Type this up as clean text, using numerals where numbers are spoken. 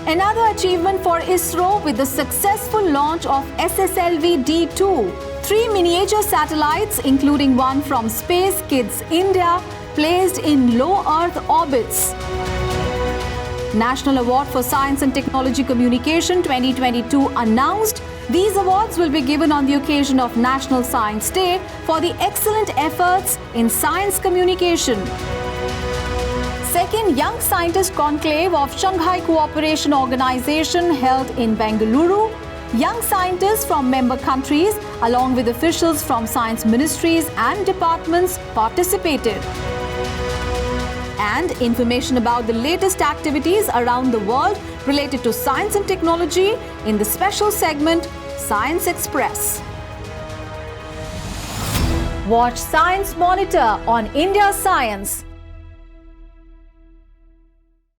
Another achievement for ISRO with the successful launch of SSLV-D2. 3 miniature satellites, including one from Space Kids India, placed in low Earth orbits. National Award for Science and Technology Communication 2022 announced. These awards will be given on the occasion of National Science Day for the excellent efforts in science communication. Second Young Scientist Conclave of Shanghai Cooperation Organization held in Bengaluru. Young scientists from member countries along with officials from science ministries and departments participated. And information about the latest activities around the world related to science and technology in the special segment Science Express. Watch Science Monitor on India Science.